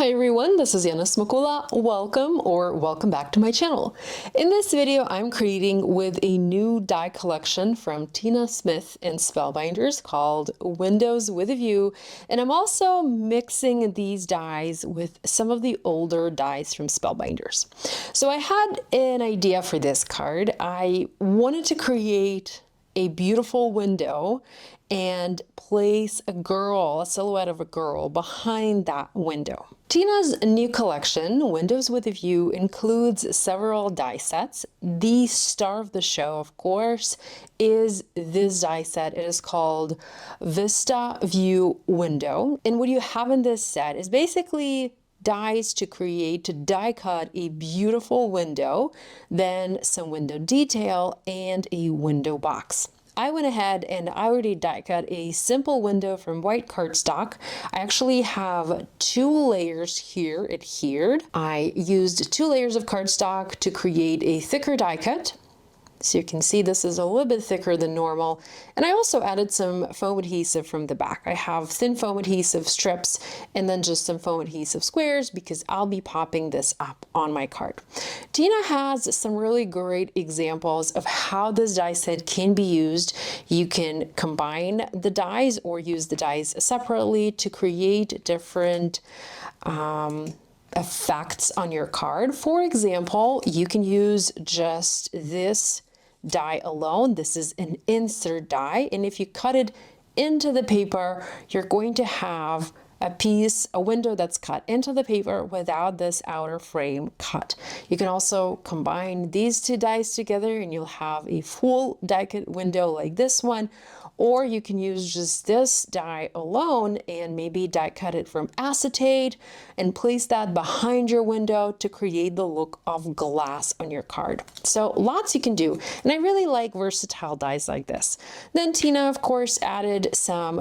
Hi everyone, this is Yana Smakula. Welcome back to my channel. In this video, I'm creating with a new die collection from Tina Smith and Spellbinders called Windows with a View. And I'm also mixing these dies with some of the older dies from Spellbinders. So I had an idea for this card. I wanted to create a beautiful window and place a silhouette of a girl behind that window. Tina's new collection, Windows with a View, includes several die sets. The star of the show, of course, is this die set. It is called Vista View Window. And what you have in this set is basically dies to die cut a beautiful window, then some window detail and a window box. I went ahead and I already die cut a simple window from white cardstock. I actually have 2 layers here adhered. I used 2 layers of cardstock to create a thicker die cut. So you can see this is a little bit thicker than normal. And I also added some foam adhesive from the back. I have thin foam adhesive strips and then just some foam adhesive squares because I'll be popping this up on my card. Tina has some really great examples of how this die set can be used. You can combine the dies or use the dies separately to create different effects on your card. For example, you can use just this die alone. This is an insert die, and if you cut it into the paper, you're going to have a window that's cut into the paper without this outer frame cut. You can also combine these 2 dies together and you'll have a full die cut window like this one, or you can use just this die alone and maybe die cut it from acetate and place that behind your window to create the look of glass on your card. So lots you can do, and I really like versatile dies like this. Then Tina, of course, added some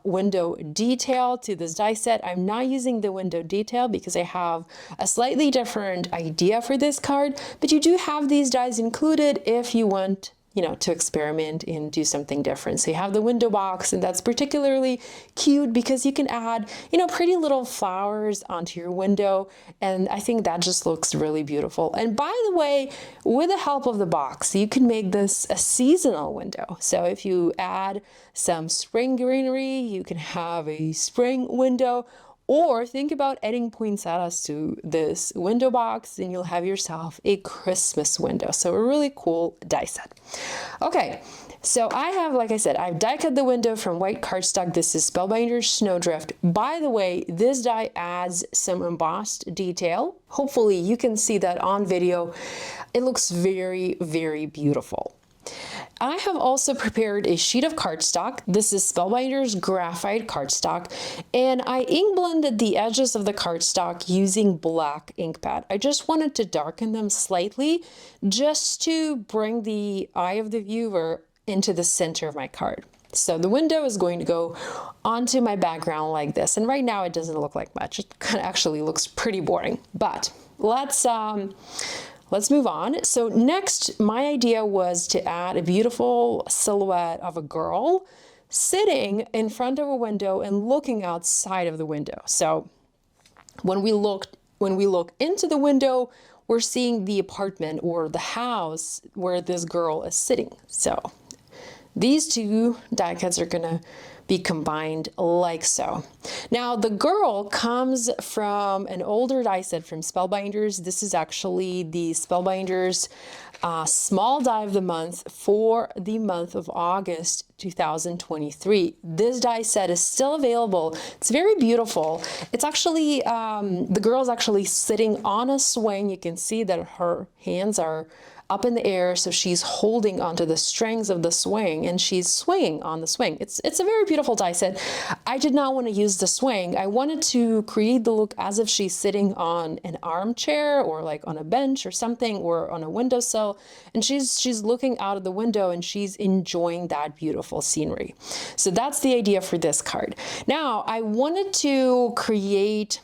window detail to this die set. I'm not using the window detail because I have a slightly different idea for this card, but you do have these dies included if you want to experiment and do something different. So you have the window box, and that's particularly cute because you can add, pretty little flowers onto your window. And I think that just looks really beautiful. And by the way, with the help of the box, you can make this a seasonal window. So if you add some spring greenery, you can have a spring window. Or think about adding poinsettias to this window box and you'll have yourself a Christmas window. So a really cool die set. Okay, so I have, like I said, I've die cut the window from white cardstock. This is Spellbinders Snowdrift. By the way, this die adds some embossed detail. Hopefully you can see that on video. It looks very, very beautiful. I have also prepared a sheet of cardstock. This is Spellbinders graphite cardstock, and I ink blended the edges of the cardstock using black ink pad. I just wanted to darken them slightly just to bring the eye of the viewer into the center of my card. So the window is going to go onto my background like this, and right now it doesn't look like much. It kind of actually looks pretty boring, but let's move on. So next, my idea was to add a beautiful silhouette of a girl sitting in front of a window and looking outside of the window. So when we look into the window, we're seeing the apartment or the house where this girl is sitting. So these 2 die cuts are gonna be combined like so. Now the girl comes from an older die set from Spellbinders. This is actually the Spellbinders small die of the month for the month of August 2023. This die set is still available. It's very beautiful. It's actually, the girl's actually sitting on a swing. You can see that her hands are up in the air, so she's holding onto the strings of the swing and she's swinging on the swing. It's a very beautiful die set. I did not want to use the swing. I wanted to create the look as if she's sitting on an armchair or like on a bench or something, or on a windowsill, and she's looking out of the window and she's enjoying that beautiful scenery. So that's the idea for this card. Now I wanted to create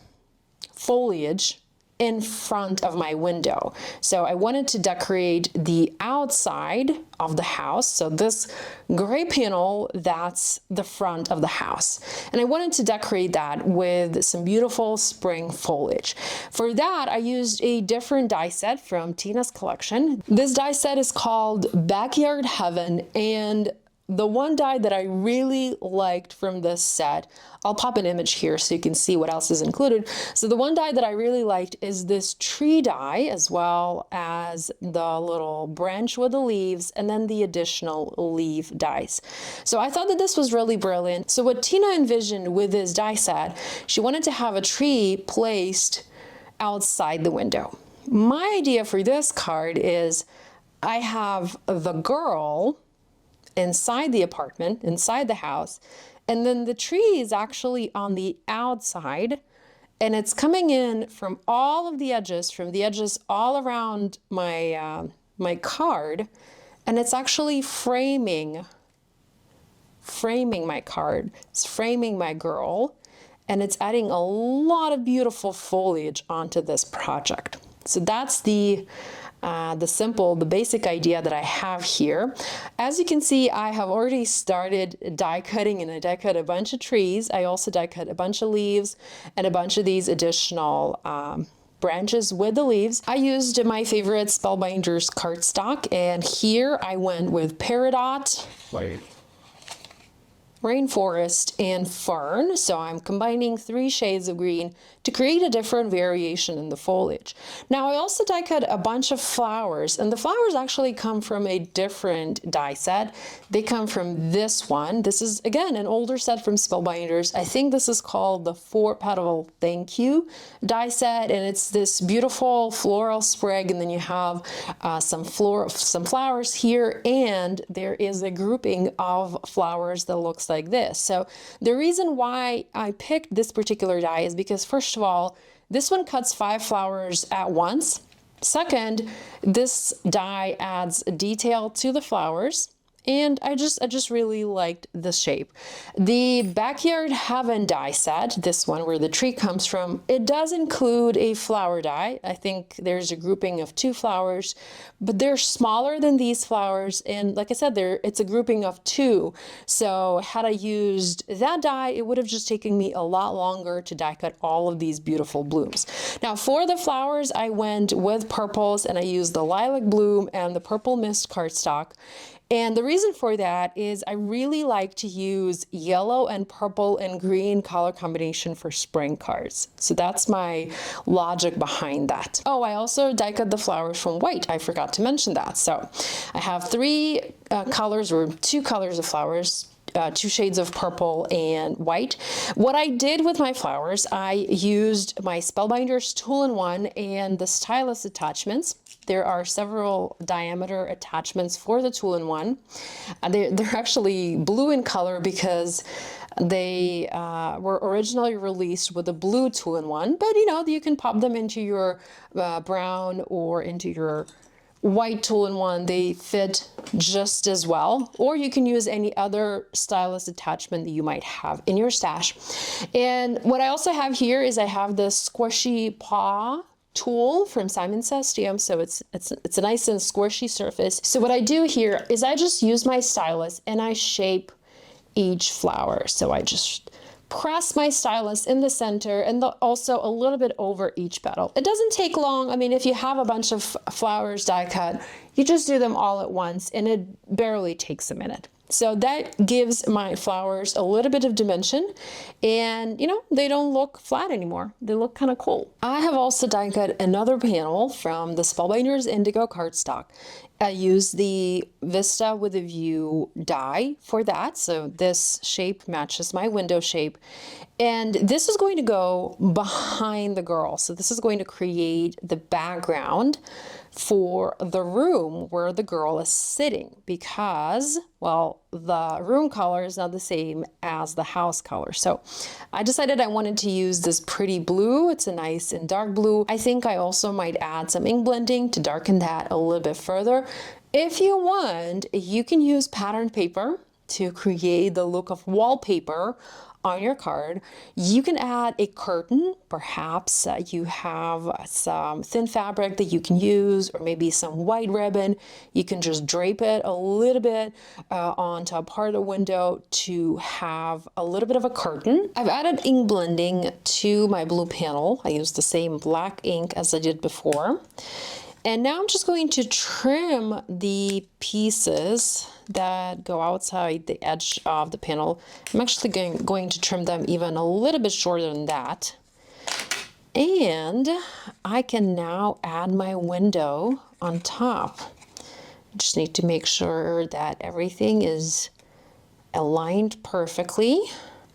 foliage in front of my window. So I wanted to decorate the outside of the house. So this gray panel, that's the front of the house. And I wanted to decorate that with some beautiful spring foliage. For that, I used a different die set from Tina's collection. This die set is called Backyard Heaven, and the one die that I really liked from this set, I'll pop an image here so you can see what else is included. So the one die that I really liked is this tree die, as well as the little branch with the leaves, and then the additional leaf dies. So I thought that this was really brilliant. So what Tina envisioned with this die set, she wanted to have a tree placed outside the window. My idea for this card is I have the girl inside the apartment, inside the house, and then the tree is actually on the outside, and it's coming in from all of the edges, from the edges all around my my card, and it's actually framing my card. It's framing my girl, and it's adding a lot of beautiful foliage onto this project. So that's the basic idea that I have here. As you can see, I have already started die cutting, and I die cut a bunch of trees. I also die cut a bunch of leaves and a bunch of these additional branches with the leaves. I used my favorite Spellbinders cardstock, and here I went with Peridot, Rainforest, and Fern. So I'm combining 3 shades of green to create a different variation in the foliage. Now I also die cut a bunch of flowers, and the flowers actually come from a different die set. They come from this one. This is, again, an older set from Spellbinders. I think this is called the 4-petal Thank You die set, and it's this beautiful floral sprig, and then you have some flowers here, and there is a grouping of flowers that looks like this. So the reason why I picked this particular die is because, first of all, this one cuts 5 flowers at once. Second, this die adds detail to the flowers, and I just really liked the shape. The Backyard Heaven die set, this one where the tree comes from, it does include a flower die. I think there's a grouping of 2 flowers, but they're smaller than these flowers, and like I said, it's a grouping of 2. So had I used that die, it would have just taken me a lot longer to die cut all of these beautiful blooms. Now for the flowers, I went with purples, and I used the Lilac Bloom and the Purple Mist cardstock. And the reason for that is I really like to use yellow and purple and green color combination for spring cards. So that's my logic behind that. Oh, I also die cut the flowers from white. I forgot to mention that. So I have 3 colors, or 2 colors of flowers, 2 shades of purple and white. What I did with my flowers, I used my Spellbinders tool-in-one and the stylus attachments. There are several diameter attachments for the tool-in-one. They're actually blue in color because they were originally released with a blue tool-in-one, but you can pop them into your brown or into your white tool-in-one. They fit just as well, or you can use any other stylus attachment that you might have in your stash. And what I also have here is I have this squishy paw tool from Simon Says Stamp, so it's a nice and squishy surface. So what I do here is I just use my stylus and I shape each flower. So I just press my stylus in the center and also a little bit over each petal. It doesn't take long. I mean, if you have a bunch of flowers die cut, you just do them all at once, and it barely takes a minute. So that gives my flowers a little bit of dimension, and they don't look flat anymore. They look kind of cool. I have also die cut another panel from the Spellbinders Indigo cardstock. I use the Vista with a View die for that. So this shape matches my window shape. And this is going to go behind the girl. So this is going to create the background for the room where the girl is sitting, because, well, the room color is not the same as the house color. So I decided I wanted to use this pretty blue. It's a nice and dark blue. I think I also might add some ink blending to darken that a little bit further. If you want, you can use patterned paper to create the look of wallpaper on your card. You can add a curtain, perhaps you have some thin fabric that you can use, or maybe some white ribbon. You can just drape it a little bit onto a part of the window to have a little bit of a curtain. I've added ink blending to my blue panel. I used the same black ink as I did before. And now I'm just going to trim the pieces that go outside the edge of the panel. I'm actually going to trim them even a little bit shorter than that. And I can now add my window on top. Just need to make sure that everything is aligned perfectly.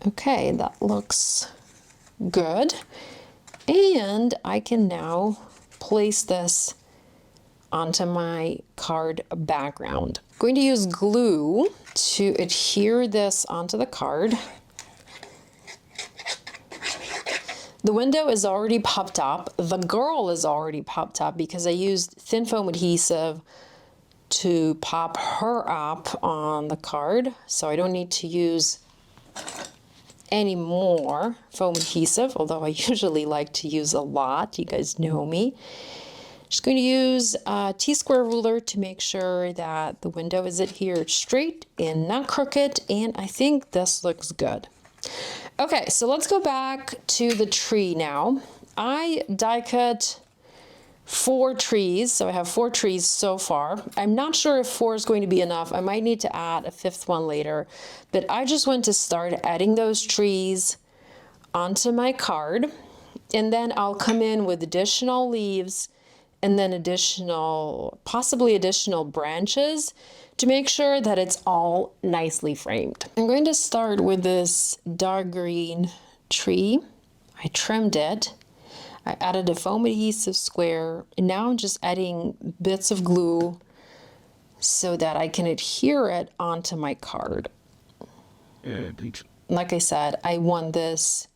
Okay, that looks good. And I can now place this onto my card background. I'm going to use glue to adhere this onto the card. The window is already popped up. The girl is already popped up because I used thin foam adhesive to pop her up on the card. So I don't need to use any more foam adhesive, although I usually like to use a lot. You guys know me. Just going to use a T-square ruler to make sure that the window is adhered straight and not crooked, and I think this looks good. Okay, so let's go back to the tree now. I die cut 4 trees, so I have 4 trees so far. I'm not sure if 4 is going to be enough. I might need to add a 5th one later, but I just want to start adding those trees onto my card, and then I'll come in with additional leaves and then possibly additional branches to make sure that it's all nicely framed. I'm going to start with this dark green tree. I trimmed it. I added a foam adhesive square, and now I'm just adding bits of glue so that I can adhere it onto my card. Like I said, I want this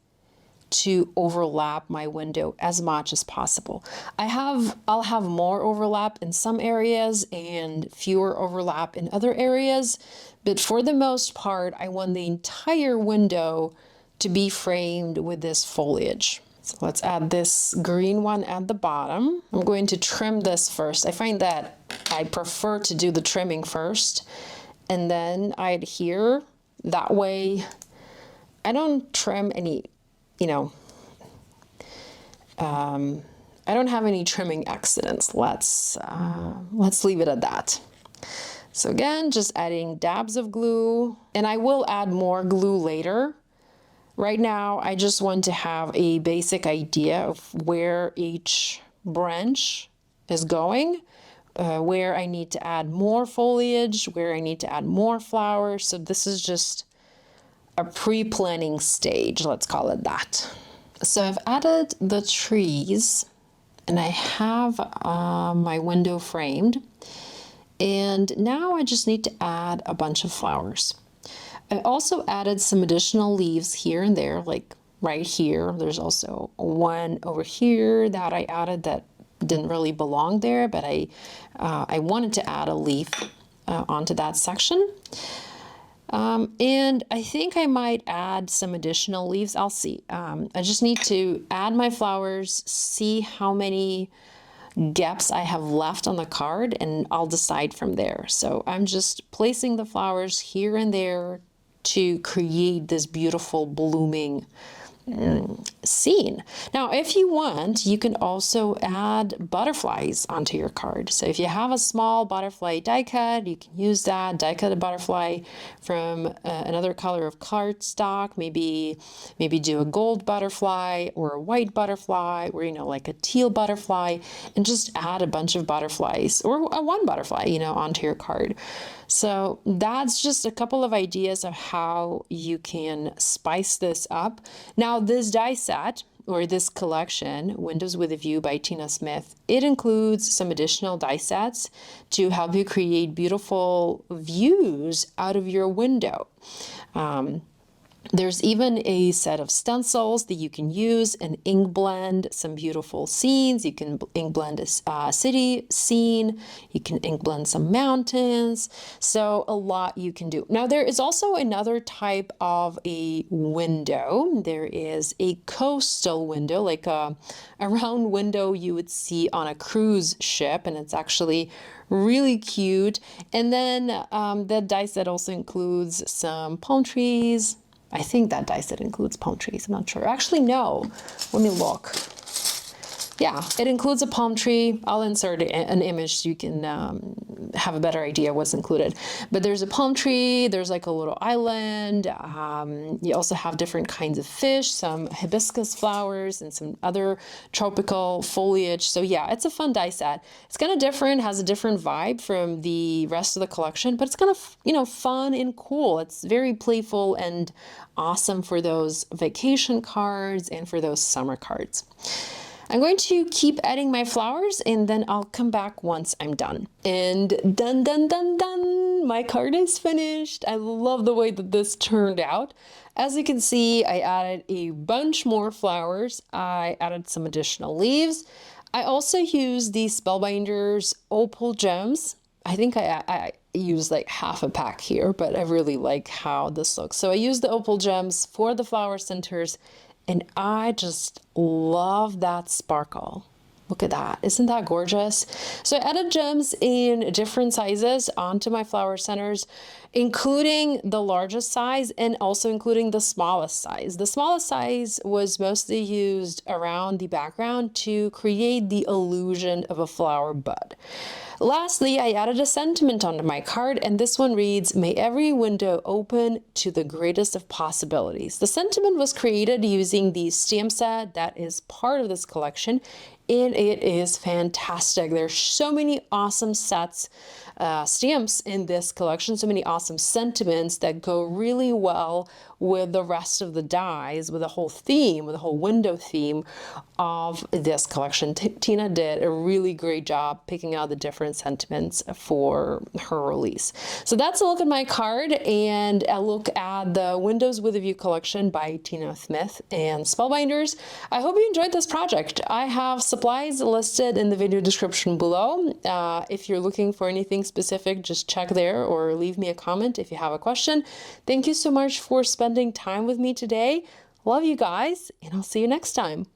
to overlap my window as much as possible. I'll have more overlap in some areas and fewer overlap in other areas, but for the most part, I want the entire window to be framed with this foliage. So let's add this green one at the bottom. I'm going to trim this first. I find that I prefer to do the trimming first, and then I adhere. That way, I don't trim any, I don't have any trimming accidents. Let's leave it at that. So again, just adding dabs of glue, and I will add more glue later. Right now, I just want to have a basic idea of where each branch is going, where I need to add more foliage, where I need to add more flowers. So this is just a pre-planning stage, let's call it that. So I've added the trees, and I have my window framed, and now I just need to add a bunch of flowers. I also added some additional leaves here and there, like right here. There's also one over here that I added that didn't really belong there, but I wanted to add a leaf onto that section. And I think I might add some additional leaves. I'll see. I just need to add my flowers, see how many gaps I have left on the card, and I'll decide from there. So I'm just placing the flowers here and there to create this beautiful blooming scene. Now, if you want, you can also add butterflies onto your card. So if you have a small butterfly die cut, you can use that. Die cut a butterfly from another color of cardstock. Maybe do a gold butterfly or a white butterfly, or like a teal butterfly, and just add a bunch of butterflies or one butterfly, onto your card. So that's just a couple of ideas of how you can spice this up. Now, this die set, or this collection, Windows with a View by Tina Smith, it includes some additional die sets to help you create beautiful views out of your window. There's even a set of stencils that you can use and ink blend some beautiful scenes. You can ink blend a city scene. You can ink blend some mountains. So a lot you can do. Now there is also another type of a window. There is a coastal window, like a round window you would see on a cruise ship, and it's actually really cute. And then the die set also includes some palm trees. I think that die set includes palm trees. I'm not sure. Actually, no. Let me look. Yeah, it includes a palm tree. I'll insert an image so you can have a better idea what's included. But there's a palm tree, there's like a little island. You also have different kinds of fish, some hibiscus flowers and some other tropical foliage. So yeah, it's a fun die set. It's kind of different, has a different vibe from the rest of the collection, but it's kind of, you know, fun and cool. It's very playful and awesome for those vacation cards and for those summer cards. I'm going to keep adding my flowers and then I'll come back once I'm done. And done, done, done, done. My card is finished. I love the way that this turned out. As you can see, I added a bunch more flowers. I added some additional leaves. I also used the Spellbinders opal gems. I think I used like half a pack here, but I really like how this looks. So I used the opal gems for the flower centers. And I just love that sparkle. Look at that. Isn't that gorgeous? So I added gems in different sizes onto my flower centers, including the largest size and also including the smallest size. The smallest size was mostly used around the background to create the illusion of a flower bud. Lastly, I added a sentiment onto my card, and this one reads, "May every window open to the greatest of possibilities." The sentiment was created using the stamp set that is part of this collection, and it is fantastic. There's so many awesome sets, stamps in this collection, so many awesome sentiments that go really well with the rest of the dies, with the whole theme, with the whole window theme of this collection. Tina did a really great job picking out the different sentiments for her release. So that's a look at my card and a look at the Windows with a View collection by Tina Smith and Spellbinders. I hope you enjoyed this project. I have supplies listed in the video description below. If you're looking for anything specific, just check there or leave me a comment if you have a question. Thank you so much for spending time with me today. Love you guys, and I'll see you next time.